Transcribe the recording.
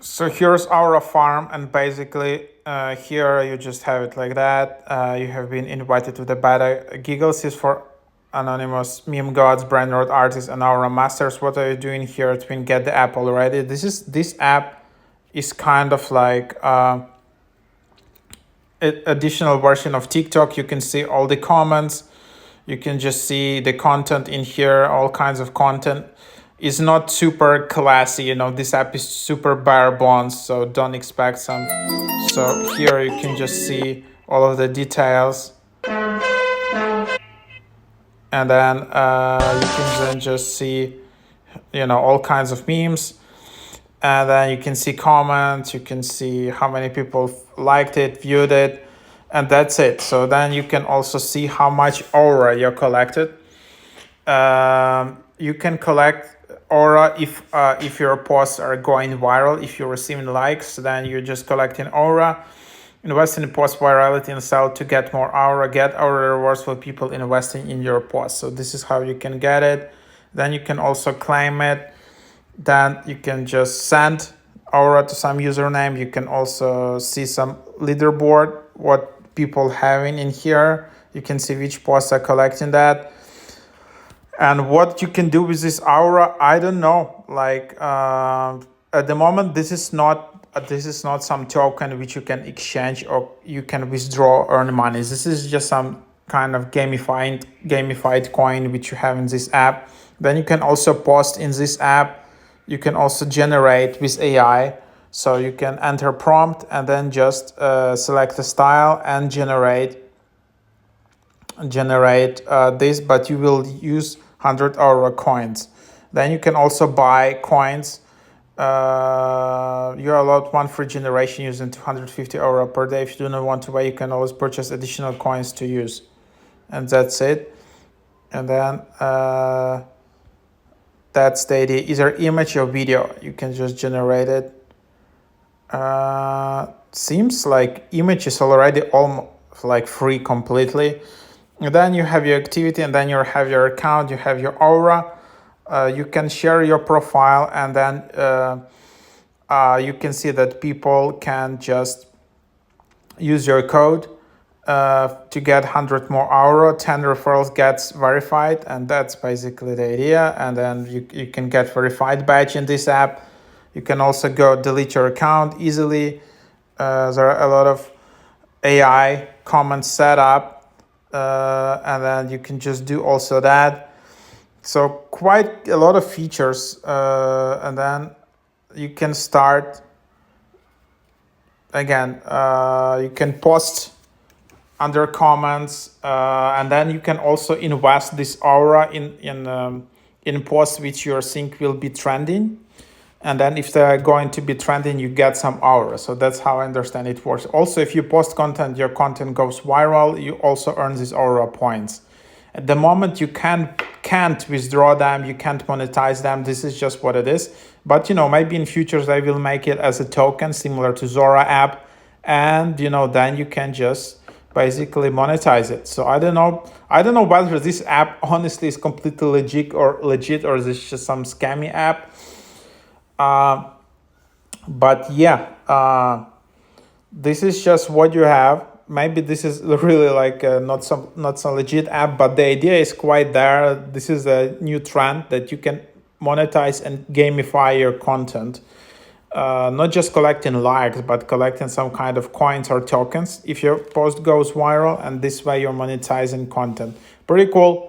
So here's Aura Farm, and basically here you just have it like that. You have been invited to the beta. Giggles is for anonymous meme gods, brand road artists, and Aura masters. What are you doing here to get the app already? This app is kind of like additional version of TikTok. You can see all the comments. You can just see the content in here, all kinds of content. It's not super classy, this app is super bare bones, so don't expect some. So here you can just see all of the details. And then you can then just see, all kinds of memes. And then you can see comments, you can see how many people liked it, viewed it, and that's it. So then you can also see how much aura you collected. You can collect aura if your posts are going viral. If you're receiving likes, then you're just collecting aura. Invest in post virality and sell to get more aura. Get aura rewards for people investing in your post. So this is how you can get it. Then you can also claim it. Then you can just send aura to some username. You can also see some leaderboard, what people having in here. You can see which posts are collecting that. And what you can do with this aura, I don't know. Like at the moment, this is not some token which you can exchange or you can withdraw, earn money. This is just some kind of gamified coin which you have in this app. Then you can also post in this app. You can also generate with AI. So you can enter prompt and then just select a style and generate this, but you will use 100 aura coins. Then you can also buy coins. You're allowed one free generation using 250 aura per day. If you do not want to buy, you can always purchase additional coins to use, and that's it. And then that's the idea. Either image or video, you can just generate it. Seems like image is already almost like free completely. And then you have your activity, and then you have your account, you have your aura. You can share your profile, and then you can see that people can just use your code to get 100 more aura. 10 referrals gets verified, and that's basically the idea. And then you can get verified badge in this app. You can also go delete your account easily. There are a lot of AI comments set up. And then you can just do also that. So quite a lot of features. And then you can start again. You can post under comments, and then you can also invest this aura in posts which you think will be trending. And then if they're going to be trending, you get some aura. So that's how I understand it works. Also, if you post content, your content goes viral, you also earn these aura points. At the moment, you can't withdraw them, you can't monetize them. This is just what it is. But, maybe in futures, they will make it as a token similar to Zora app. And, then you can just basically monetize it. So I don't know whether this app honestly is completely legit or is this just some scammy app. But yeah, this is just what you have. Maybe this is really like not some legit app, but the idea is quite there. This is a new trend that you can monetize and gamify your content. Not just collecting likes, but collecting some kind of coins or tokens if your post goes viral, and this way you're monetizing content. Pretty cool.